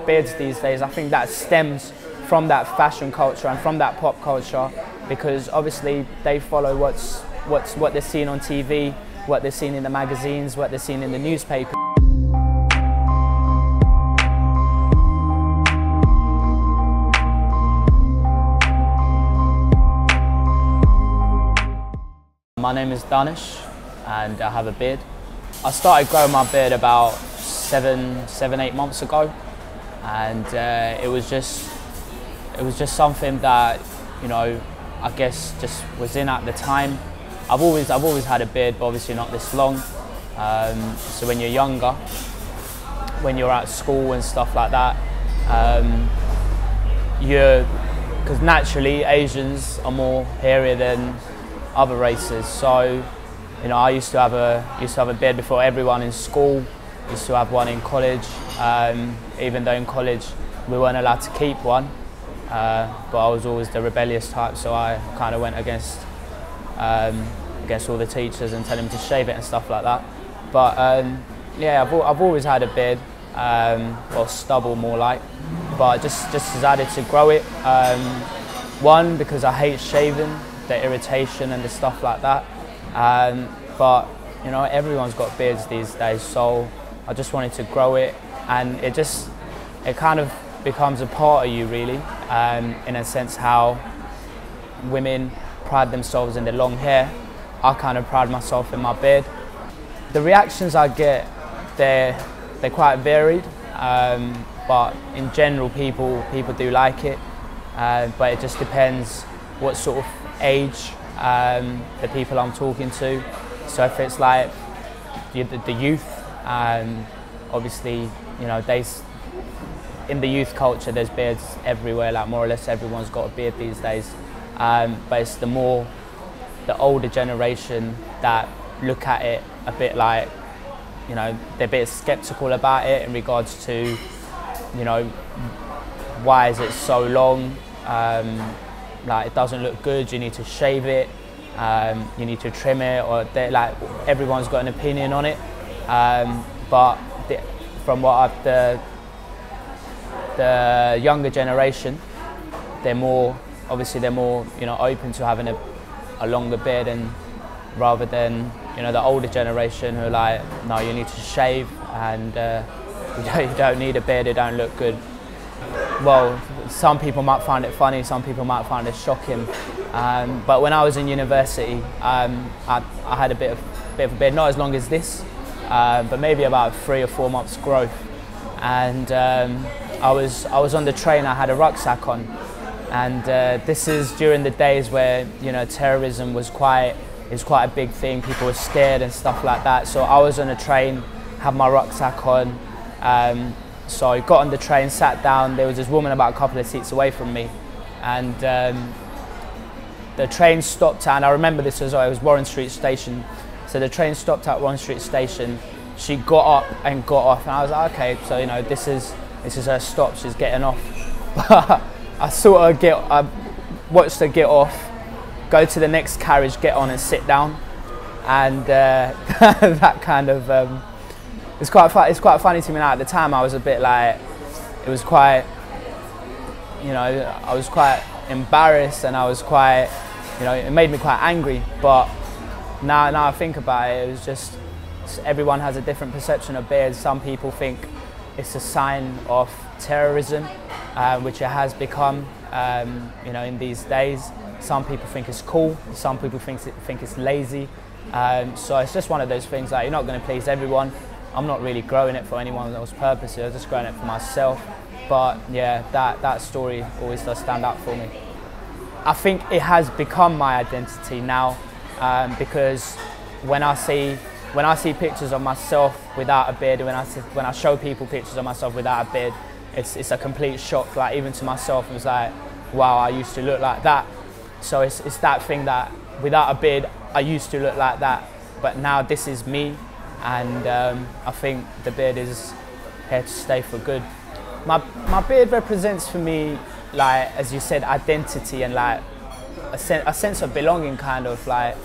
Beards these days, I think that stems from that fashion culture and from that pop culture, because obviously they follow what they're seeing on TV, what they're seeing in the magazines, what they're seeing in the newspaper. My name is Danish and I have a beard. I started growing my beard about seven, 8 months ago, and it was just something that, you know, I guess just was in at the time. I've always had a beard, but obviously not this long. So when you're younger, when you're at school and stuff like that, because naturally Asians are more hairier than other races. So, you know, I used to have a beard before everyone in school. Used to have one in college, even though in college we weren't allowed to keep one. But I was always the rebellious type, so I kind of went against all the teachers and telling them to shave it and stuff like that. But yeah, I've always had a beard, or stubble more like. But I just decided to grow it. One, because I hate shaving, the irritation and the stuff like that. But you know, everyone's got beards these days, so I just wanted to grow it, and it kind of becomes a part of you, really, in a sense how women pride themselves in their long hair. I kind of pride myself in my beard. The reactions I get, they're quite varied, but in general people do like it, but it just depends what sort of age the people I'm talking to. So if it's like the youth, obviously, you know, in the youth culture there's beards everywhere, like more or less everyone's got a beard these days. But it's the older generation that look at it a bit like, you know, they're a bit skeptical about it in regards to, you know, why is it so long? Like, it doesn't look good, you need to shave it, you need to trim it, or like, everyone's got an opinion on it. But from what the younger generation, they're more, you know, open to having a longer beard, and rather than, you know, the older generation who are like, no, you need to shave, and you don't need a beard, it don't look good. Well, some people might find it funny, some people might find it shocking. But when I was in university, I had a bit of a beard, not as long as this, but maybe about 3 or 4 months growth. And I was on the train, I had a rucksack on. And this is during the days where, you know, terrorism was quite a big thing, people were scared and stuff like that. So I was on a train, had my rucksack on. So I got on the train, sat down, there was this woman about a couple of seats away from me, and the train stopped, and I remember this as well, it was Warren Street Station, so the train stopped at Warren Street Station. She got up and got off, and I was like, okay, so, you know, this is her stop, she's getting off. But I watched her get off, go to the next carriage, get on and sit down, and that kind of, it's quite funny to me now. At the time, I was a bit like, it was quite, you know, I was quite embarrassed, and I was quite, you know, it made me quite angry. But now I think about it, it was just, everyone has a different perception of beards. Some people think it's a sign of terrorism, which it has become, you know, in these days. Some people think it's cool, some people think it's lazy. So it's just one of those things, like, you're not going to please everyone. I'm not really growing it for anyone else's purposes, I'm just growing it for myself. But yeah, that story always does stand out for me. I think it has become my identity now, because when I see pictures of myself without a beard, when I show people pictures of myself without a beard, it's a complete shock. Like, even to myself, it was like, wow, I used to look like that. So it's that thing that without a beard, I used to look like that, but now this is me. And I think the beard is here to stay for good. My beard represents for me, like, as you said, identity, and like a sense of belonging, kind of like,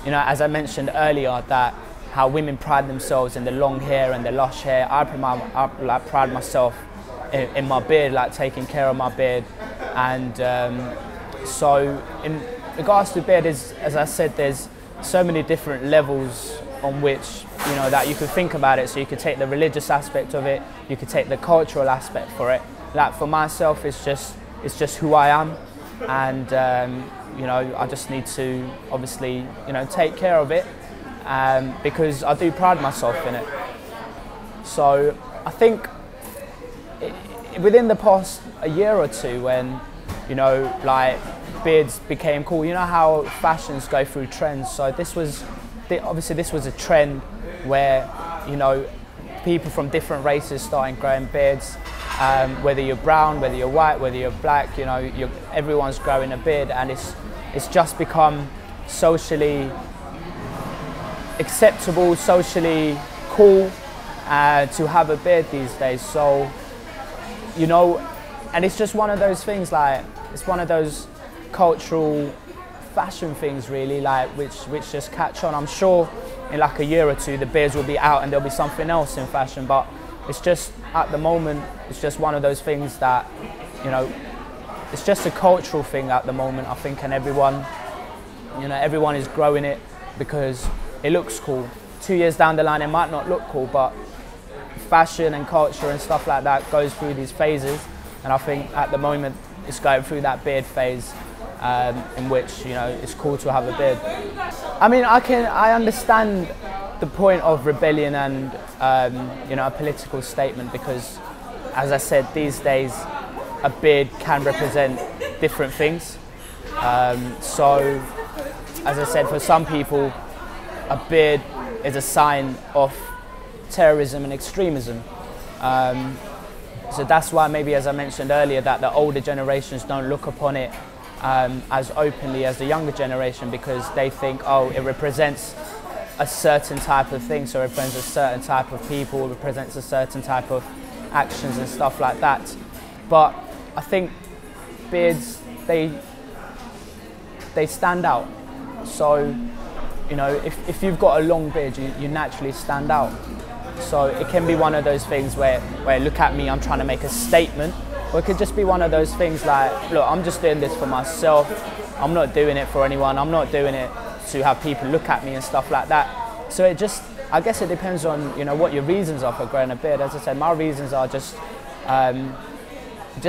you know, as I mentioned earlier, that how women pride themselves in the long hair and the lush hair. I pride myself in my beard, like taking care of my beard. And so in regards to beard, as I said, there's so many different levels on which, you know, that you could think about it. So you could take the religious aspect of it, you could take the cultural aspect for it. Like for myself, it's just who I am, and you know, I just need to obviously, you know, take care of it, because I do pride myself in it. So I think within the past a year or two, when, you know, like beards became cool, you know how fashions go through trends. So obviously this was a trend where, you know, people from different races starting growing beards. Whether you're brown, whether you're white, whether you're black, you know, everyone's growing a beard, and it's just become socially acceptable, socially cool to have a beard these days. So, you know, and it's just one of those things, like, it's one of those cultural fashion things really, like, which just catch on. I'm sure in like a year or two the beards will be out and there'll be something else in fashion, but it's just, at the moment, it's just one of those things that, you know, it's just a cultural thing at the moment, I think, and everyone, you know, everyone is growing it because it looks cool. 2 years down the line it might not look cool, but fashion and culture and stuff like that goes through these phases, and I think at the moment it's going through that beard phase, in which, you know, it's cool to have a beard. I mean, I understand the point of rebellion and you know, a political statement, because, as I said, these days a beard can represent different things. So, as I said, for some people, a beard is a sign of terrorism and extremism. So that's why, maybe, as I mentioned earlier, that the older generations don't look upon it as openly as the younger generation, because they think, oh, it represents a certain type of thing, so it represents a certain type of people, it represents a certain type of actions and stuff like that. But I think beards, they stand out. So, you know, if you've got a long beard, you naturally stand out. So it can be one of those things where look at me, I'm trying to make a statement, or it could just be one of those things like, look, I'm just doing this for myself, I'm not doing it for anyone, I'm not doing it to have people look at me and stuff like that. So it just, I guess it depends on, you know, what your reasons are for growing a beard. As I said, my reasons are just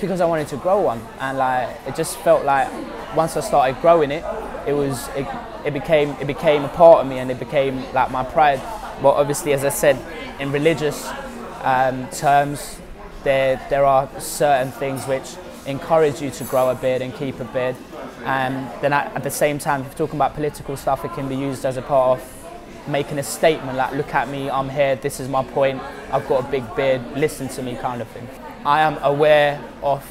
because I wanted to grow one, and like, it just felt like once I started growing it, it became a part of me, and it became like my pride. But obviously, as I said, in religious terms, there are certain things which encourage you to grow a beard and keep a beard. And then at the same time, if you're talking about political stuff, it can be used as a part of making a statement, like, look at me, I'm here, this is my point, I've got a big beard, listen to me, kind of thing. I am aware of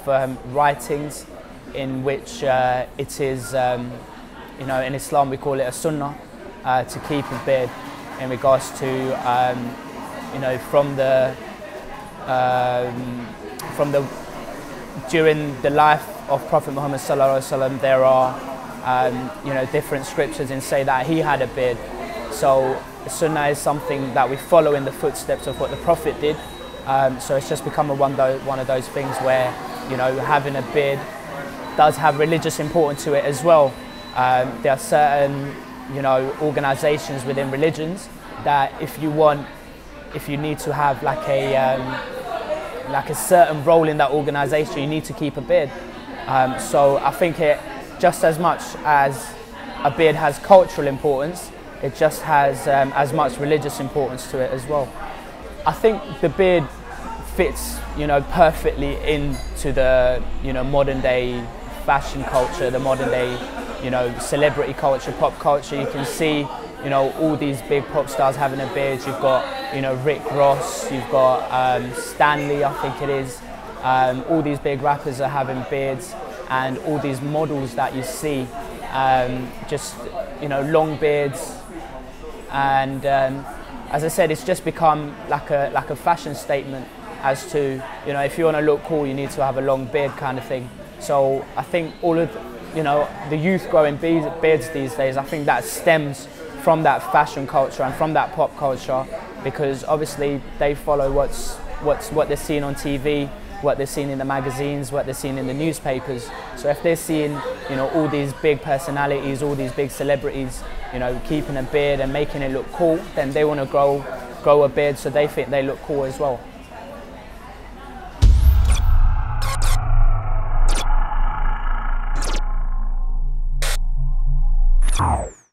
writings in which it is, you know, in Islam we call it a sunnah, to keep a beard, in regards to, you know, during the life of Prophet Muhammad sallallahu alaihi wasallam, there are, you know, different scriptures in say that he had a beard. So sunnah is something that we follow in the footsteps of what the Prophet did. So it's just become one of those things where, you know, having a beard does have religious importance to it as well. There are certain, you know, organisations within religions that if you need to have like a certain role in that organisation, you need to keep a beard. So I think it, just as much as a beard has cultural importance, it just has as much religious importance to it as well. I think the beard fits, you know, perfectly into the, you know, modern day fashion culture, the modern day, you know, celebrity culture, pop culture. You can see, you know, all these big pop stars having a beard. You've got, you know, Rick Ross, you've got Stanley, I think it is. All these big rappers are having beards, and all these models that you see, just, you know, long beards. And as I said, it's just become like a fashion statement as to, you know, if you want to look cool, you need to have a long beard, kind of thing. So I think all of, you know, the youth growing beards these days, I think that stems from that fashion culture and from that pop culture, because obviously they follow what they're seeing on TV. what they're seeing in the magazines, what they're seeing in the newspapers. So if they're seeing, you know, all these big personalities, all these big celebrities, you know, keeping a beard and making it look cool, then they want to grow a beard so they think they look cool as well.